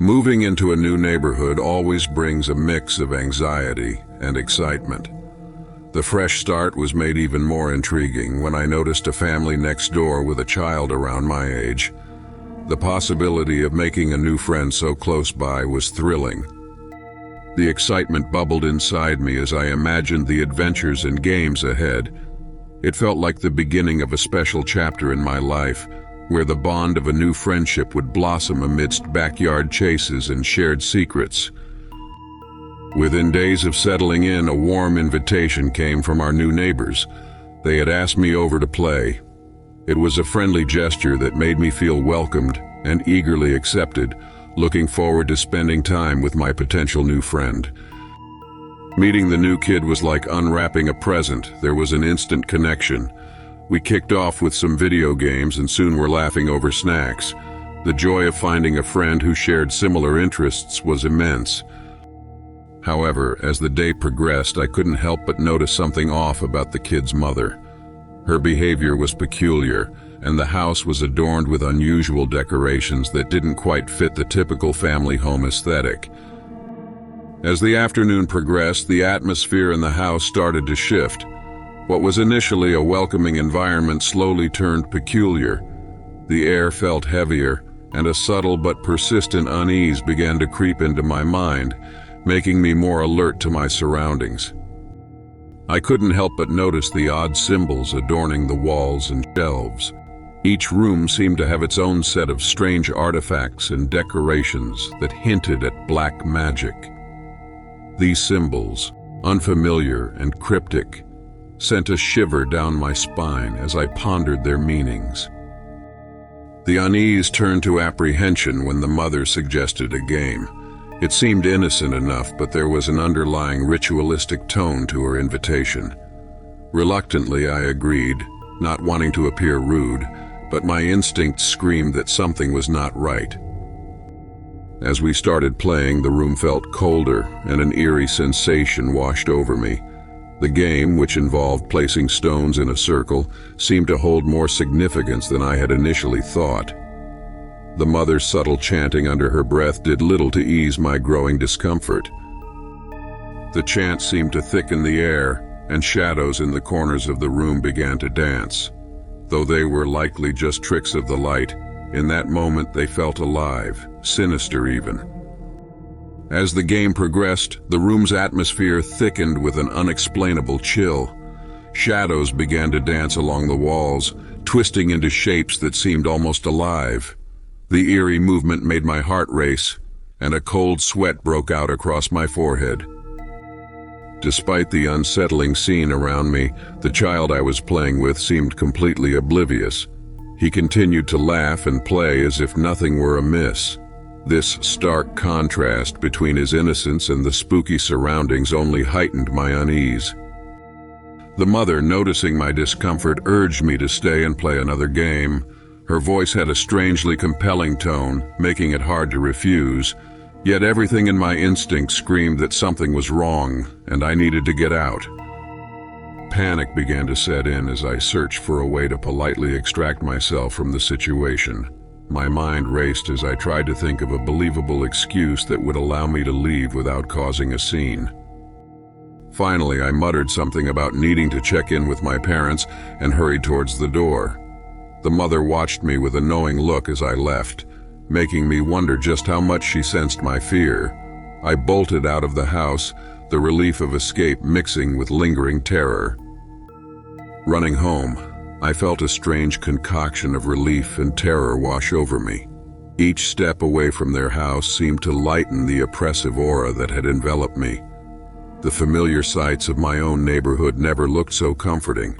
Moving into a new neighborhood always brings a mix of anxiety and excitement. The fresh start was made even more intriguing when I noticed a family next door with a child around my age. The possibility of making a new friend so close by was thrilling. The excitement bubbled inside me as I imagined the adventures and games ahead. It felt like the beginning of a special chapter in my life, where the bond of a new friendship would blossom amidst backyard chases and shared secrets. Within days of settling in, a warm invitation came from our new neighbors. They had asked me over to play. It was a friendly gesture that made me feel welcomed and eagerly accepted, looking forward to spending time with my potential new friend. Meeting the new kid was like unwrapping a present. There was an instant connection. We kicked off with some video games and soon were laughing over snacks. The joy of finding a friend who shared similar interests was immense. However, as the day progressed, I couldn't help but notice something off about the kid's mother. Her behavior was peculiar, and the house was adorned with unusual decorations that didn't quite fit the typical family home aesthetic. As the afternoon progressed, the atmosphere in the house started to shift. What was initially a welcoming environment slowly turned peculiar. The air felt heavier, and a subtle but persistent unease began to creep into my mind, making me more alert to my surroundings. I couldn't help but notice the odd symbols adorning the walls and shelves. Each room seemed to have its own set of strange artifacts and decorations that hinted at black magic. These symbols, unfamiliar and cryptic, sent a shiver down my spine as I pondered their meanings. The unease turned to apprehension when the mother suggested a game. It seemed innocent enough, but there was an underlying ritualistic tone to her invitation. Reluctantly, I agreed, not wanting to appear rude, but my instincts screamed that something was not right. As we started playing, the room felt colder, and an eerie sensation washed over me. The game, which involved placing stones in a circle, seemed to hold more significance than I had initially thought. The mother's subtle chanting under her breath did little to ease my growing discomfort. The chant seemed to thicken the air, and shadows in the corners of the room began to dance. Though they were likely just tricks of the light, in that moment they felt alive, sinister even. As the game progressed, the room's atmosphere thickened with an unexplainable chill. Shadows began to dance along the walls, twisting into shapes that seemed almost alive. The eerie movement made my heart race, and a cold sweat broke out across my forehead. Despite the unsettling scene around me, the child I was playing with seemed completely oblivious. He continued to laugh and play as if nothing were amiss. This stark contrast between his innocence and the spooky surroundings only heightened my unease. The mother, noticing my discomfort, urged me to stay and play another game. Her voice had a strangely compelling tone, making it hard to refuse, yet everything in my instinct screamed that something was wrong, and I needed to get out. Panic began to set in as I searched for a way to politely extract myself from the situation. My mind raced as I tried to think of a believable excuse that would allow me to leave without causing a scene. Finally, I muttered something about needing to check in with my parents and hurried towards the door. The mother watched me with a knowing look as I left, making me wonder just how much she sensed my fear. I bolted out of the house, the relief of escape mixing with lingering terror. Running home, I felt a strange concoction of relief and terror wash over me. Each step away from their house seemed to lighten the oppressive aura that had enveloped me. The familiar sights of my own neighborhood never looked so comforting.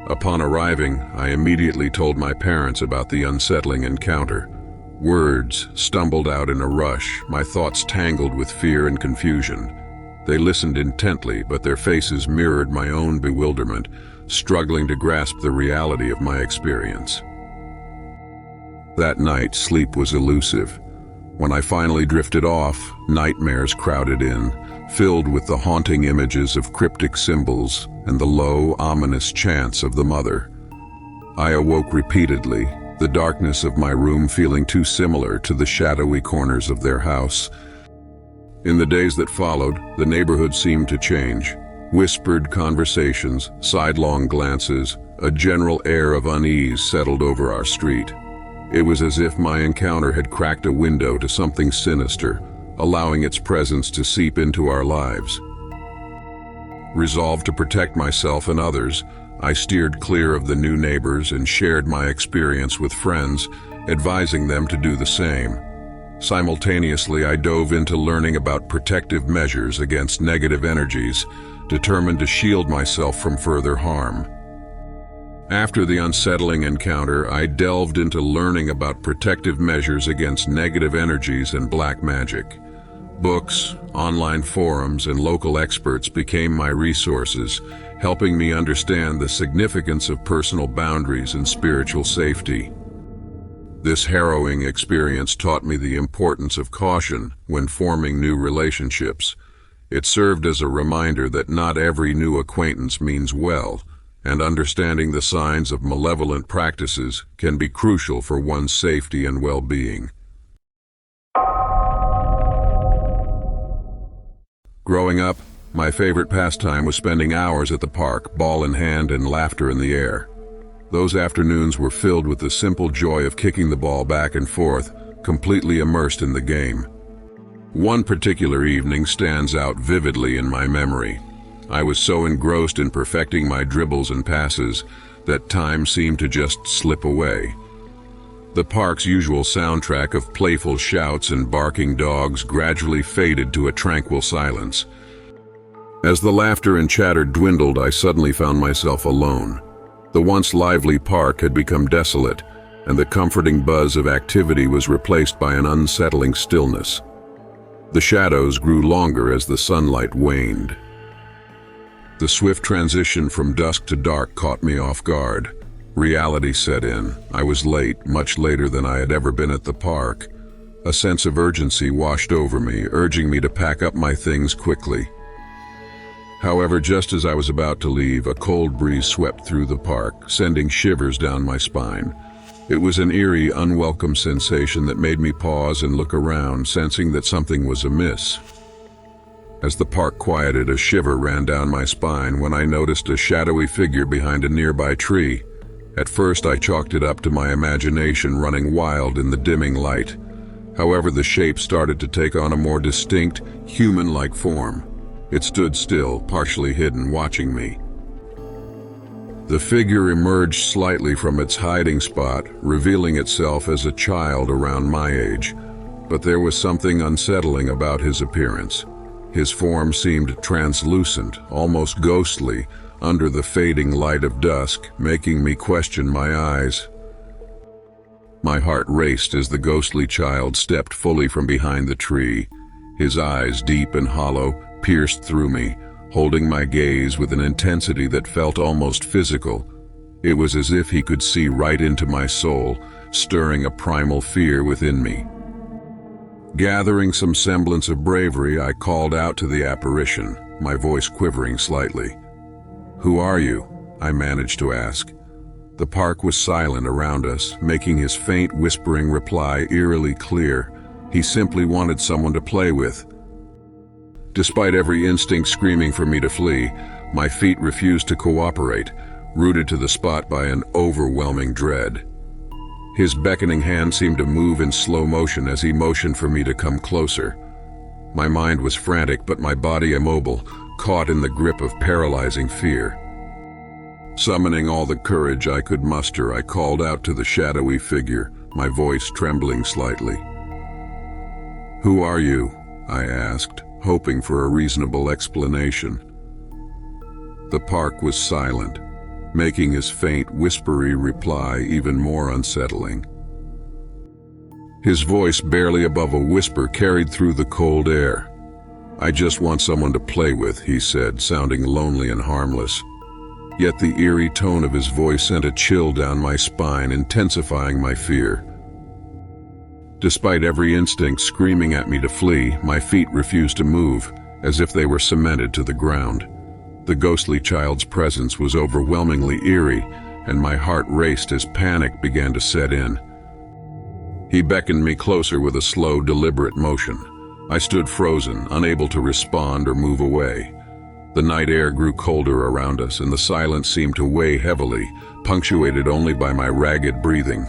Upon arriving, I immediately told my parents about the unsettling encounter. Words stumbled out in a rush, my thoughts tangled with fear and confusion. They listened intently, but their faces mirrored my own bewilderment, struggling to grasp the reality of my experience. That night, sleep was elusive. When I finally drifted off, nightmares crowded in, filled with the haunting images of cryptic symbols and the low, ominous chants of the mother. I awoke repeatedly, the darkness of my room feeling too similar to the shadowy corners of their house. In the days that followed, the neighborhood seemed to change. Whispered conversations, sidelong glances, a general air of unease settled over our street. It was as if my encounter had cracked a window to something sinister, allowing its presence to seep into our lives. Resolved to protect myself and others, I steered clear of the new neighbors and shared my experience with friends, advising them to do the same. Simultaneously, I dove into learning about protective measures against negative energies, determined to shield myself from further harm. After the unsettling encounter, I delved into learning about protective measures against negative energies and black magic. Books, online forums, and local experts became my resources, helping me understand the significance of personal boundaries and spiritual safety. This harrowing experience taught me the importance of caution when forming new relationships. It served as a reminder that not every new acquaintance means well, and understanding the signs of malevolent practices can be crucial for one's safety and well-being. Growing up, my favorite pastime was spending hours at the park, ball in hand and laughter in the air. Those afternoons were filled with the simple joy of kicking the ball back and forth, completely immersed in the game. One particular evening stands out vividly in my memory. I was so engrossed in perfecting my dribbles and passes that time seemed to just slip away. The park's usual soundtrack of playful shouts and barking dogs gradually faded to a tranquil silence. As the laughter and chatter dwindled, I suddenly found myself alone. The once lively park had become desolate, and the comforting buzz of activity was replaced by an unsettling stillness. The shadows grew longer as the sunlight waned. The swift transition from dusk to dark caught me off guard. Reality set in. I was late, much later than I had ever been at the park. A sense of urgency washed over me, urging me to pack up my things quickly. However, just as I was about to leave, a cold breeze swept through the park, sending shivers down my spine. It was an eerie, unwelcome sensation that made me pause and look around, sensing that something was amiss. As the park quieted, a shiver ran down my spine when I noticed a shadowy figure behind a nearby tree. At first, I chalked it up to my imagination running wild in the dimming light. However, the shape started to take on a more distinct, human-like form. It stood still, partially hidden, watching me. The figure emerged slightly from its hiding spot, revealing itself as a child around my age. But there was something unsettling about his appearance. His form seemed translucent, almost ghostly, under the fading light of dusk, making me question my eyes. My heart raced as the ghostly child stepped fully from behind the tree. His eyes, deep and hollow, pierced through me, holding my gaze with an intensity that felt almost physical. It was as if he could see right into my soul, stirring a primal fear within me. Gathering some semblance of bravery, I called out to the apparition, my voice quivering slightly. "Who are you?" I managed to ask. The park was silent around us, making his faint whispering reply eerily clear. He simply wanted someone to play with. Despite every instinct screaming for me to flee, my feet refused to cooperate, rooted to the spot by an overwhelming dread. His beckoning hand seemed to move in slow motion as he motioned for me to come closer. My mind was frantic, but my body immobile, caught in the grip of paralyzing fear. Summoning all the courage I could muster, I called out to the shadowy figure, my voice trembling slightly. "Who are you?" I asked, hoping for a reasonable explanation. The park was silent, making his faint, whispery reply even more unsettling. His voice, barely above a whisper, carried through the cold air. "I just want someone to play with," he said, sounding lonely and harmless. Yet the eerie tone of his voice sent a chill down my spine, intensifying my fear. Despite every instinct screaming at me to flee, my feet refused to move, as if they were cemented to the ground. The ghostly child's presence was overwhelmingly eerie, and my heart raced as panic began to set in. He beckoned me closer with a slow, deliberate motion. I stood frozen, unable to respond or move away. The night air grew colder around us, and the silence seemed to weigh heavily, punctuated only by my ragged breathing.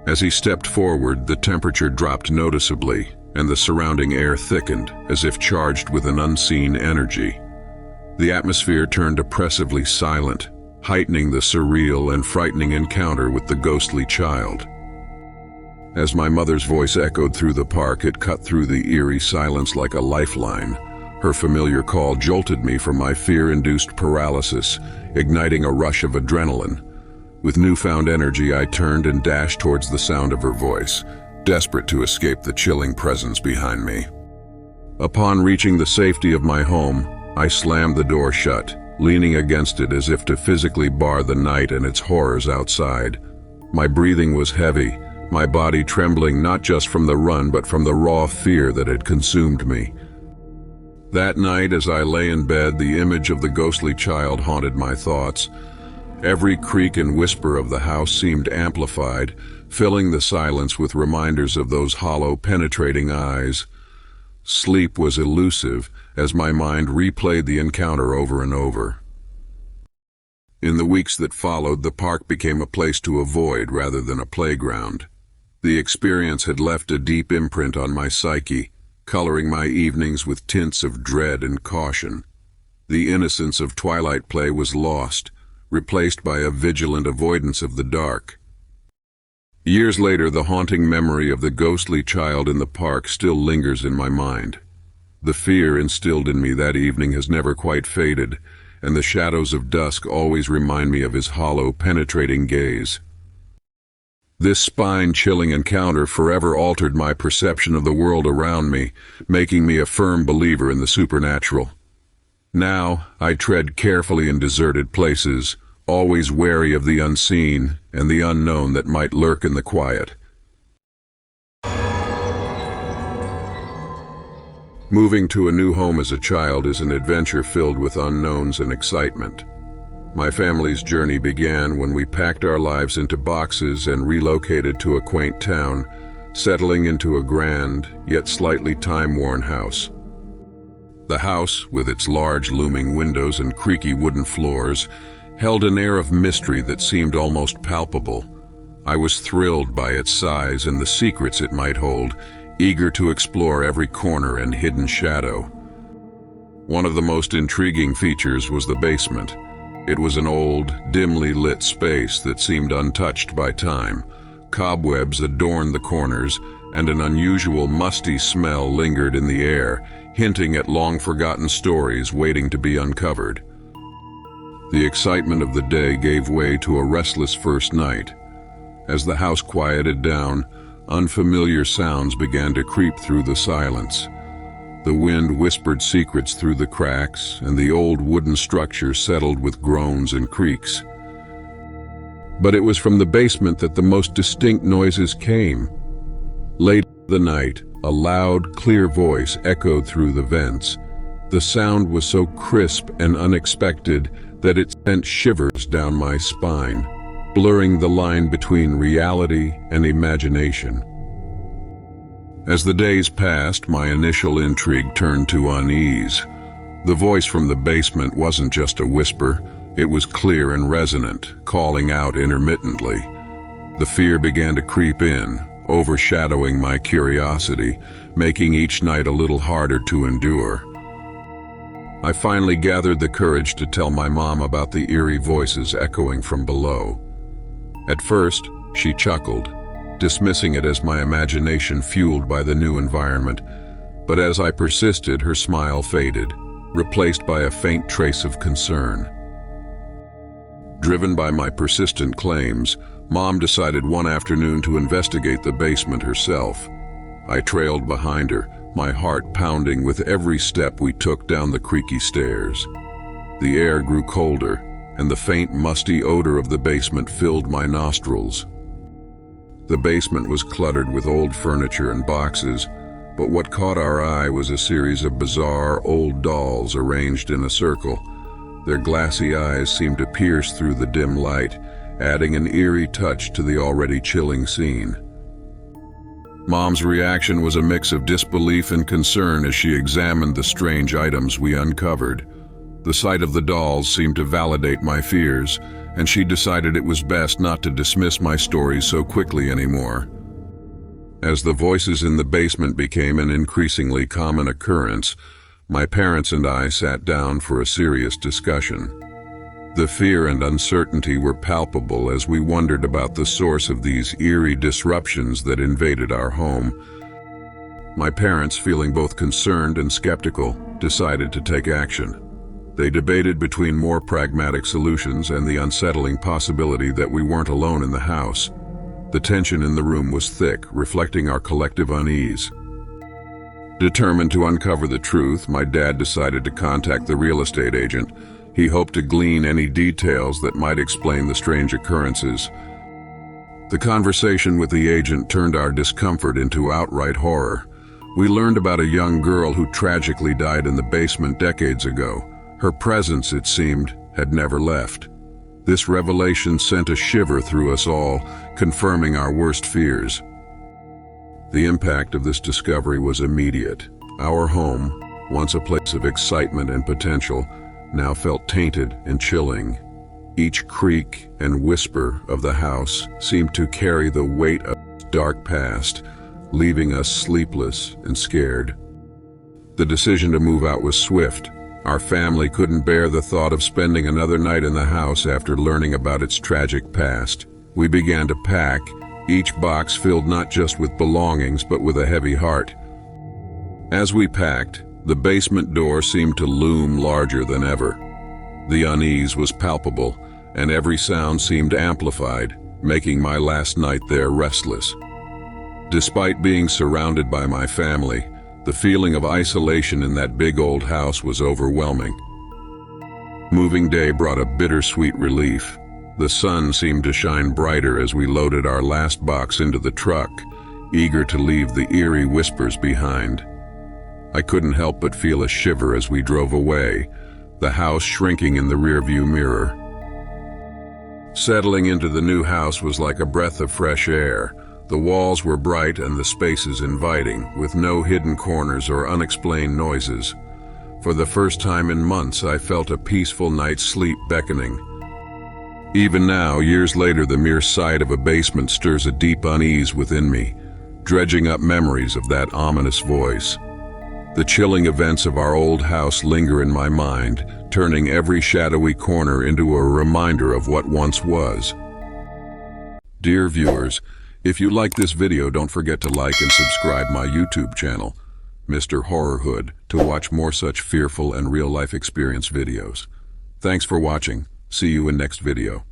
As he stepped forward, the temperature dropped noticeably, and the surrounding air thickened, as if charged with an unseen energy. The atmosphere turned oppressively silent, heightening the surreal and frightening encounter with the ghostly child. As my mother's voice echoed through the park, it cut through the eerie silence like a lifeline. Her familiar call jolted me from my fear-induced paralysis, igniting a rush of adrenaline. With newfound energy, I turned and dashed towards the sound of her voice, desperate to escape the chilling presence behind me. Upon reaching the safety of my home, I slammed the door shut, leaning against it as if to physically bar the night and its horrors outside. My breathing was heavy, my body trembling not just from the run but from the raw fear that had consumed me. That night, as I lay in bed, the image of the ghostly child haunted my thoughts. Every creak and whisper of the house seemed amplified, filling the silence with reminders of those hollow, penetrating eyes. Sleep was elusive as my mind replayed the encounter over and over. In the weeks that followed, the park became a place to avoid rather than a playground. The experience had left a deep imprint on my psyche, coloring my evenings with tints of dread and caution. The innocence of twilight play was lost, replaced by a vigilant avoidance of the dark. Years later, the haunting memory of the ghostly child in the park still lingers in my mind. The fear instilled in me that evening has never quite faded, and the shadows of dusk always remind me of his hollow, penetrating gaze. This spine-chilling encounter forever altered my perception of the world around me, making me a firm believer in the supernatural. Now, I tread carefully in deserted places, always wary of the unseen and the unknown that might lurk in the quiet. Moving to a new home as a child is an adventure filled with unknowns and excitement. My family's journey began when we packed our lives into boxes and relocated to a quaint town, settling into a grand, yet slightly time-worn house. The house, with its large looming windows and creaky wooden floors, held an air of mystery that seemed almost palpable. I was thrilled by its size and the secrets it might hold, eager to explore every corner and hidden shadow. One of the most intriguing features was the basement. It was an old, dimly lit space that seemed untouched by time. Cobwebs adorned the corners, and an unusual musty smell lingered in the air, hinting at long-forgotten stories waiting to be uncovered. The excitement of the day gave way to a restless first night. As the house quieted down, unfamiliar sounds began to creep through the silence. The wind whispered secrets through the cracks, and the old wooden structure settled with groans and creaks. But it was from the basement that the most distinct noises came. Late in the night, a loud, clear voice echoed through the vents. The sound was so crisp and unexpected that it sent shivers down my spine, blurring the line between reality and imagination. As the days passed, my initial intrigue turned to unease. The voice from the basement wasn't just a whisper, it was clear and resonant, calling out intermittently. The fear began to creep in, overshadowing my curiosity, making each night a little harder to endure. I finally gathered the courage to tell my mom about the eerie voices echoing from below. At first, she chuckled, dismissing it as my imagination fueled by the new environment, but as I persisted, her smile faded, replaced by a faint trace of concern. Driven by my persistent claims, Mom decided one afternoon to investigate the basement herself. I trailed behind her, my heart pounding with every step we took down the creaky stairs. The air grew colder, and the faint, musty odor of the basement filled my nostrils. The basement was cluttered with old furniture and boxes, but what caught our eye was a series of bizarre old dolls arranged in a circle. Their glassy eyes seemed to pierce through the dim light, adding an eerie touch to the already chilling scene. Mom's reaction was a mix of disbelief and concern as she examined the strange items we uncovered. The sight of the dolls seemed to validate my fears, and she decided it was best not to dismiss my stories so quickly anymore. As the voices in the basement became an increasingly common occurrence, my parents and I sat down for a serious discussion. The fear and uncertainty were palpable as we wondered about the source of these eerie disruptions that invaded our home. My parents, feeling both concerned and skeptical, decided to take action. They debated between more pragmatic solutions and the unsettling possibility that we weren't alone in the house. The tension in the room was thick, reflecting our collective unease. Determined to uncover the truth, my dad decided to contact the real estate agent. He hoped to glean any details that might explain the strange occurrences. The conversation with the agent turned our discomfort into outright horror. We learned about a young girl who tragically died in the basement decades ago. Her presence, it seemed, had never left. This revelation sent a shiver through us all, confirming our worst fears. The impact of this discovery was immediate. Our home, once a place of excitement and potential, now felt tainted and chilling. Each creak and whisper of the house seemed to carry the weight of its dark past, leaving us sleepless and scared. The decision to move out was swift. Our family couldn't bear the thought of spending another night in the house after learning about its tragic past. We began to pack, each box filled not just with belongings but with a heavy heart. As we packed, the basement door seemed to loom larger than ever. The unease was palpable, and every sound seemed amplified, making my last night there restless. Despite being surrounded by my family, the feeling of isolation in that big old house was overwhelming. Moving day brought a bittersweet relief. The sun seemed to shine brighter as we loaded our last box into the truck, eager to leave the eerie whispers behind. I couldn't help but feel a shiver as we drove away, the house shrinking in the rearview mirror. Settling into the new house was like a breath of fresh air. The walls were bright and the spaces inviting, with no hidden corners or unexplained noises. For the first time in months, I felt a peaceful night's sleep beckoning. Even now, years later, the mere sight of a basement stirs a deep unease within me, dredging up memories of that ominous voice. The chilling events of our old house linger in my mind, turning every shadowy corner into a reminder of what once was. Dear viewers, if you like this video, don't forget to like and subscribe my YouTube channel, Mr. Horrorhood, to watch more such fearful and real-life experience videos. Thanks for watching. See you in next video.